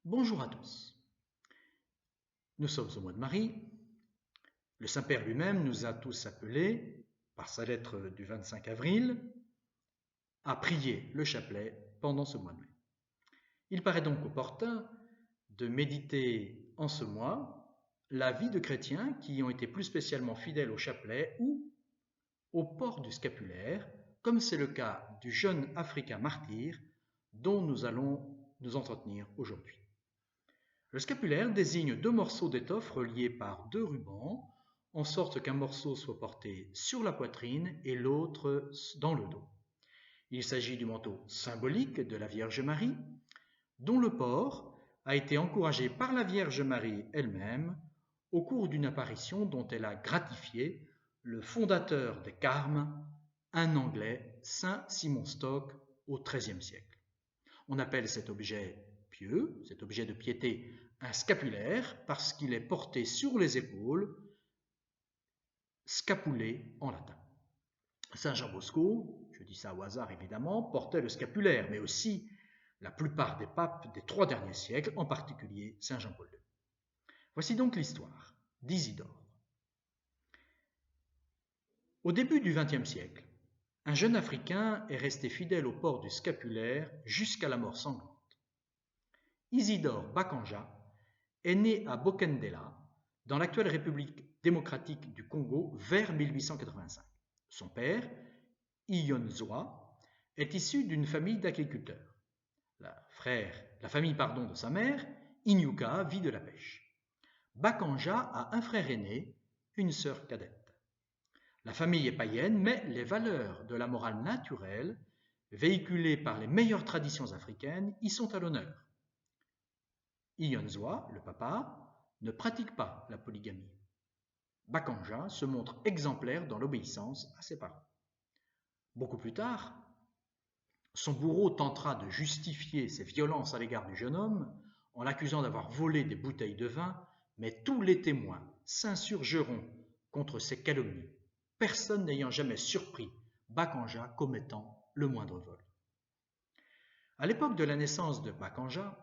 Bonjour à tous. Nous sommes au mois de Marie. Le Saint-Père lui-même nous a tous appelés, par sa lettre du 25 avril, à prier le chapelet pendant ce mois de mai. Il paraît donc opportun de méditer en ce mois la vie de chrétiens qui ont été plus spécialement fidèles au chapelet ou au port du scapulaire, comme c'est le cas du jeune Africain martyr dont nous allons nous entretenir aujourd'hui. Le scapulaire désigne deux morceaux d'étoffe reliés par deux rubans, en sorte qu'un morceau soit porté sur la poitrine et l'autre dans le dos. Il s'agit du manteau symbolique de la Vierge Marie, dont le port a été encouragé par la Vierge Marie elle-même au cours d'une apparition dont elle a gratifié le fondateur des Carmes, un Anglais, Saint Simon Stock, au XIIIe siècle. On appelle cet objet pieux, cet objet de piété, un scapulaire parce qu'il est porté sur les épaules, scapulé en latin. Saint Jean Bosco, je dis ça au hasard évidemment, portait le scapulaire, mais aussi la plupart des papes des 3 derniers siècles, en particulier Saint Jean-Paul II. Voici donc l'histoire d'Isidore. Au début du XXe siècle, un jeune Africain est resté fidèle au port du scapulaire jusqu'à la mort sanglante. Isidore Bakanja est né à Bokendela, dans l'actuelle République démocratique du Congo, vers 1885. Son père, Iyonzoa, est issu d'une famille d'agriculteurs. La famille de sa mère, Inyuka, vit de la pêche. Bakanja a un frère aîné, une sœur cadette. La famille est païenne, mais les valeurs de la morale naturelle, véhiculées par les meilleures traditions africaines, y sont à l'honneur. Iyonzoa, le papa, ne pratique pas la polygamie. Bakanja se montre exemplaire dans l'obéissance à ses parents. Beaucoup plus tard, son bourreau tentera de justifier ses violences à l'égard du jeune homme en l'accusant d'avoir volé des bouteilles de vin, mais tous les témoins s'insurgeront contre ces calomnies, personne n'ayant jamais surpris Bakanja commettant le moindre vol. À l'époque de la naissance de Bakanja,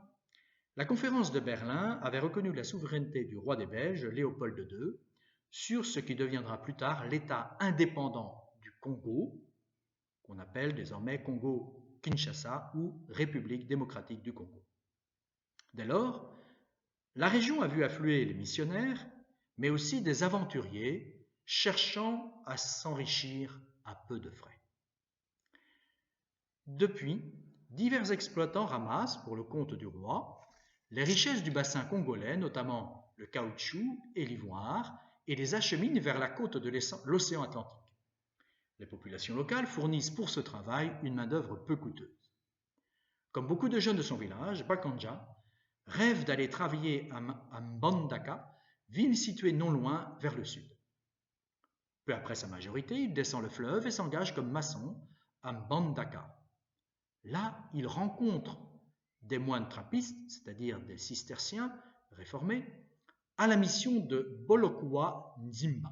la conférence de Berlin avait reconnu la souveraineté du roi des Belges, Léopold II, sur ce qui deviendra plus tard l'État indépendant du Congo, qu'on appelle désormais Congo-Kinshasa ou République démocratique du Congo. Dès lors, la région a vu affluer les missionnaires, mais aussi des aventuriers cherchant à s'enrichir à peu de frais. Depuis, divers exploitants ramassent, pour le compte du roi, les richesses du bassin congolais, notamment le caoutchouc et l'ivoire, et les acheminent vers la côte de l'océan Atlantique. Les populations locales fournissent pour ce travail une main-d'œuvre peu coûteuse. Comme beaucoup de jeunes de son village, Bakanja rêve d'aller travailler à Mbandaka, ville située non loin vers le sud. Peu après sa majorité, il descend le fleuve et s'engage comme maçon à Mbandaka. Là, il rencontre des moines trappistes, c'est-à-dire des cisterciens réformés, à la mission de Bolokua Nzimba.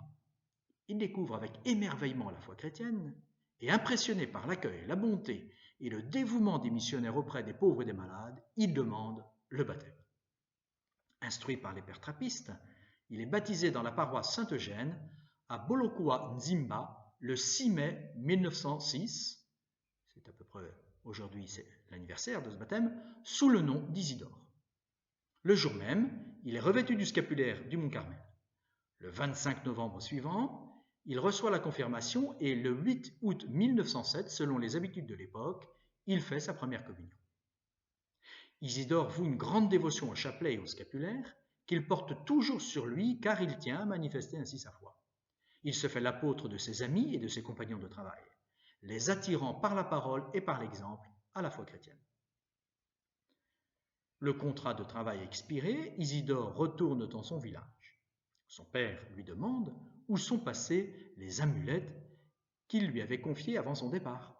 Il découvre avec émerveillement la foi chrétienne et impressionné par l'accueil, la bonté et le dévouement des missionnaires auprès des pauvres et des malades, il demande le baptême. Instruit par les pères trappistes, il est baptisé dans la paroisse Saint-Eugène à Bolokua Nzimba le 6 mai 1906, c'est à peu près aujourd'hui c'est l'anniversaire de ce baptême, sous le nom d'Isidore. Le jour même, il est revêtu du scapulaire du Mont Carmel. Le 25 novembre suivant, il reçoit la confirmation et le 8 août 1907, selon les habitudes de l'époque, il fait sa première communion. Isidore voue une grande dévotion au chapelet et au scapulaire, qu'il porte toujours sur lui car il tient à manifester ainsi sa foi. Il se fait l'apôtre de ses amis et de ses compagnons de travail, les attirant par la parole et par l'exemple à la foi chrétienne. Le contrat de travail expiré, Isidore retourne dans son village. Son père lui demande où sont passées les amulettes qu'il lui avait confiées avant son départ.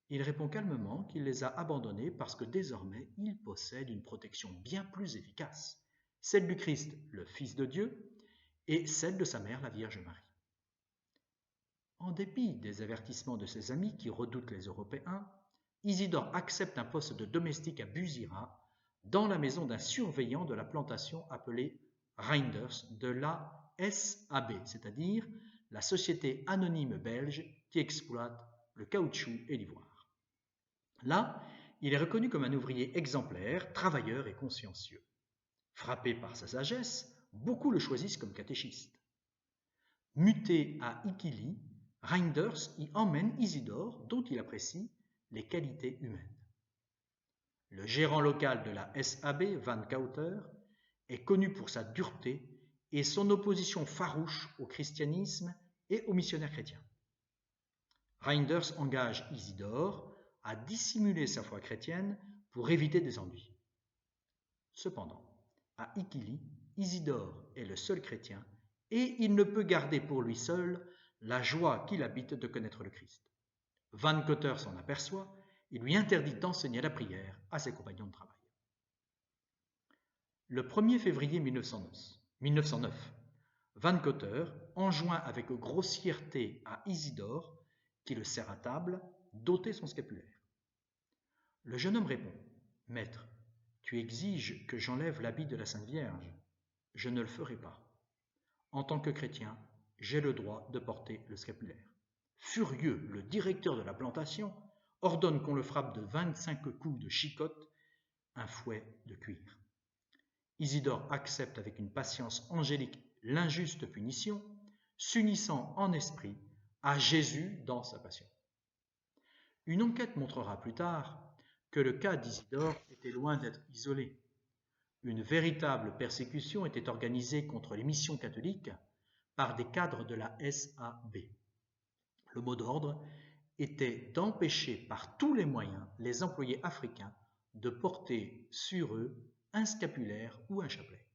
Il répond calmement qu'il les a abandonnées parce que désormais il possède une protection bien plus efficace, celle du Christ, le Fils de Dieu, et celle de sa mère, la Vierge Marie. En dépit des avertissements de ses amis qui redoutent les Européens, Isidore accepte un poste de domestique à Buzira, dans la maison d'un surveillant de la plantation appelé Reinders de la SAB, c'est-à-dire la Société anonyme belge qui exploite le caoutchouc et l'ivoire. Là, il est reconnu comme un ouvrier exemplaire, travailleur et consciencieux. Frappé par sa sagesse, beaucoup le choisissent comme catéchiste. Muté à Ikili, Reinders y emmène Isidore, dont il apprécie les qualités humaines. Le gérant local de la SAB, Van Cauter, est connu pour sa dureté et son opposition farouche au christianisme et aux missionnaires chrétiens. Reinders engage Isidore à dissimuler sa foi chrétienne pour éviter des ennuis. Cependant, à Ikili, Isidore est le seul chrétien et il ne peut garder pour lui seul la joie qu'il habite de connaître le Christ. Van Cauter s'en aperçoit et lui interdit d'enseigner la prière à ses compagnons de travail. Le 1er février 1909, Van Cauter enjoint avec grossièreté à Isidore, qui le sert à table, d'ôter son scapulaire. Le jeune homme répond « Maître, tu exiges que j'enlève l'habit de la Sainte Vierge. Je ne le ferai pas. En tant que chrétien, j'ai le droit de porter le scapulaire. » Furieux, le directeur de la plantation ordonne qu'on le frappe de 25 coups de chicotte, un fouet de cuir. Isidore accepte avec une patience angélique l'injuste punition, s'unissant en esprit à Jésus dans sa passion. Une enquête montrera plus tard que le cas d'Isidore était loin d'être isolé. Une véritable persécution était organisée contre les missions catholiques par des cadres de la SAB. Le mot d'ordre était d'empêcher par tous les moyens les employés africains de porter sur eux un scapulaire ou un chapelet.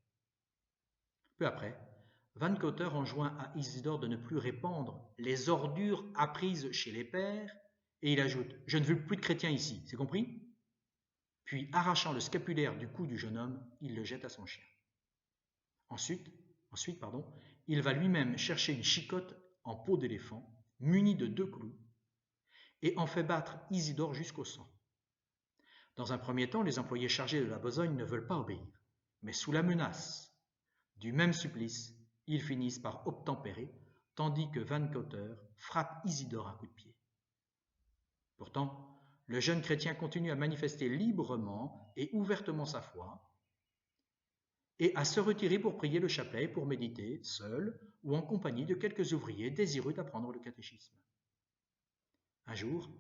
Peu après, Van Cauter enjoint à Isidore de ne plus répandre les ordures apprises chez les pères et il ajoute « Je ne veux plus de chrétiens ici, c'est compris ?» Puis, arrachant le scapulaire du cou du jeune homme, il le jette à son chien. Ensuite, il va lui-même chercher une chicotte en peau d'éléphant, munie de 2 clous, et en fait battre Isidore jusqu'au sang. Dans un premier temps, les employés chargés de la besogne ne veulent pas obéir, mais sous la menace du même supplice, ils finissent par obtempérer, tandis que Van Cauter frappe Isidore à coups de pied. Pourtant, le jeune chrétien continue à manifester librement et ouvertement sa foi et à se retirer pour prier le chapelet et pour méditer, seul ou en compagnie de quelques ouvriers désireux d'apprendre le catéchisme. Un jour,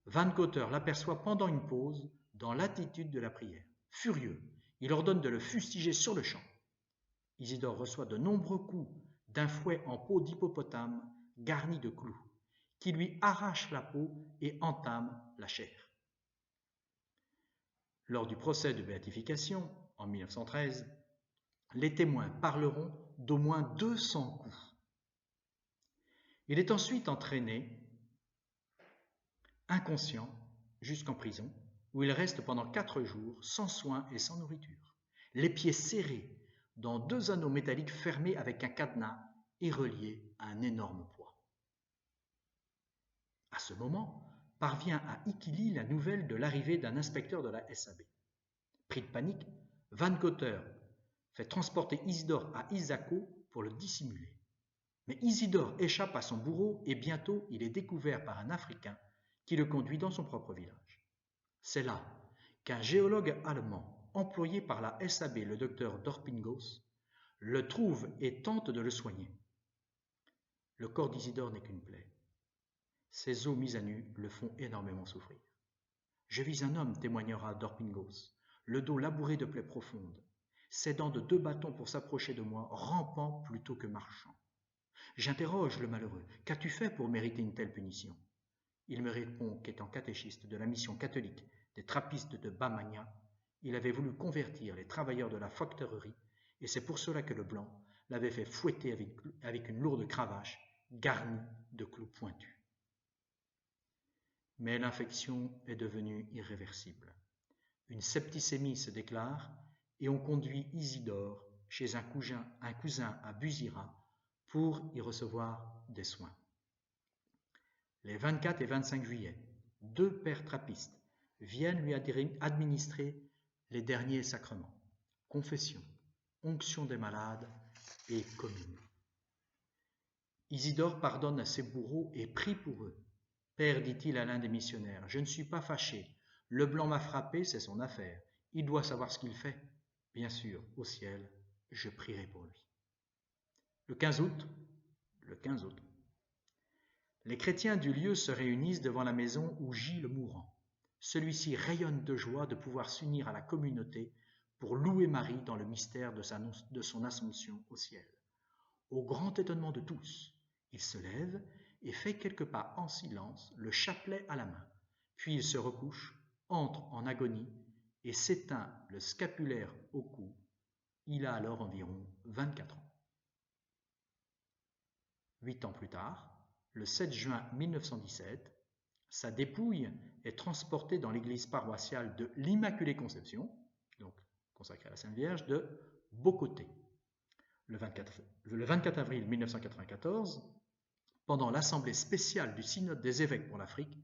Van Cauter l'aperçoit pendant une pause dans l'attitude de la prière. Furieux, il ordonne de le fustiger sur le champ. Isidore reçoit de nombreux coups d'un fouet en peau d'hippopotame garni de clous, qui lui arrache la peau et entame la chair. Lors du procès de béatification, en 1913, les témoins parleront d'au moins 200 coups. Il est ensuite entraîné, inconscient, jusqu'en prison, où il reste pendant 4 jours, sans soins et sans nourriture, les pieds serrés dans 2 anneaux métalliques fermés avec un cadenas et reliés à un énorme poids. À ce moment, parvient à Ikili la nouvelle de l'arrivée d'un inspecteur de la SAB. Pris de panique, Van Cauter fait transporter Isidore à Isako pour le dissimuler. Mais Isidore échappe à son bourreau et bientôt il est découvert par un Africain qui le conduit dans son propre village. C'est là qu'un géologue allemand, employé par la SAB, le docteur Dorpingos, le trouve et tente de le soigner. Le corps d'Isidore n'est qu'une plaie. Ses os mis à nu le font énormément souffrir. « Je vis un homme, témoignera Dorpingos, le dos labouré de plaies profondes, s'aidant de 2 bâtons pour s'approcher de moi, rampant plutôt que marchant. J'interroge le malheureux, qu'as-tu fait pour mériter une telle punition ? Il me répond qu'étant catéchiste de la mission catholique des trappistes de Bamagna, il avait voulu convertir les travailleurs de la factorerie et c'est pour cela que le blanc l'avait fait fouetter avec une lourde cravache garnie de clous pointus. Mais l'infection est devenue irréversible. Une septicémie se déclare et on conduit Isidore chez un cousin à Buzira pour y recevoir des soins. Les 24 et 25 juillet, 2 pères trappistes viennent lui administrer les derniers sacrements, confession, onction des malades et commune. Isidore pardonne à ses bourreaux et prie pour eux. Père, dit-il à l'un des missionnaires, je ne suis pas fâché. Le blanc m'a frappé, c'est son affaire. Il doit savoir ce qu'il fait. Bien sûr, au ciel, je prierai pour lui. Le 15 août, les chrétiens du lieu se réunissent devant la maison où gît le mourant. Celui-ci rayonne de joie de pouvoir s'unir à la communauté pour louer Marie dans le mystère de son assomption au ciel. Au grand étonnement de tous, il se lève et fait quelques pas en silence, le chapelet à la main. Puis il se recouche, entre en agonie et s'éteint le scapulaire au cou. Il a alors environ 24 ans. 8 ans plus tard, le 7 juin 1917, sa dépouille est transportée dans l'église paroissiale de l'Immaculée Conception, donc consacrée à la Sainte Vierge, de Bocoté. Le 24 avril 1994, pendant l'assemblée spéciale du Synode des évêques pour l'Afrique,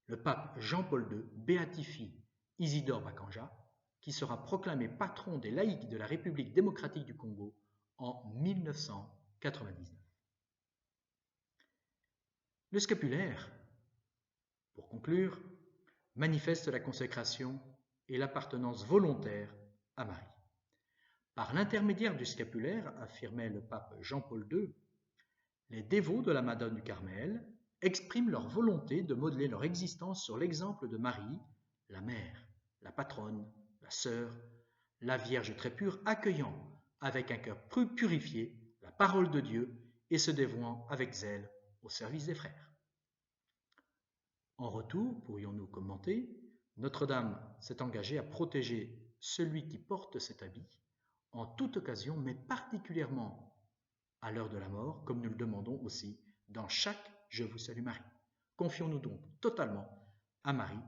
le pape Jean-Paul II béatifie Isidore Bakanja, qui sera proclamé patron des laïcs de la République démocratique du Congo en 1999. Le scapulaire, pour conclure, manifeste la consécration et l'appartenance volontaire à Marie. Par l'intermédiaire du scapulaire, affirmait le pape Jean-Paul II, les dévots de la Madone du Carmel expriment leur volonté de modeler leur existence sur l'exemple de Marie, la mère, la patronne, la sœur, la Vierge très pure, accueillant avec un cœur purifié la parole de Dieu et se dévouant avec zèle au service des frères. En retour, pourrions-nous commenter, Notre-Dame s'est engagée à protéger celui qui porte cet habit en toute occasion, mais particulièrement à l'heure de la mort, comme nous le demandons aussi dans chaque « Je vous salue Marie ». Confions-nous donc totalement à Marie,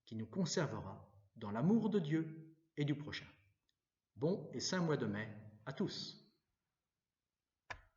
qui nous conservera dans l'amour de Dieu et du prochain. Bon et saint mois de mai à tous.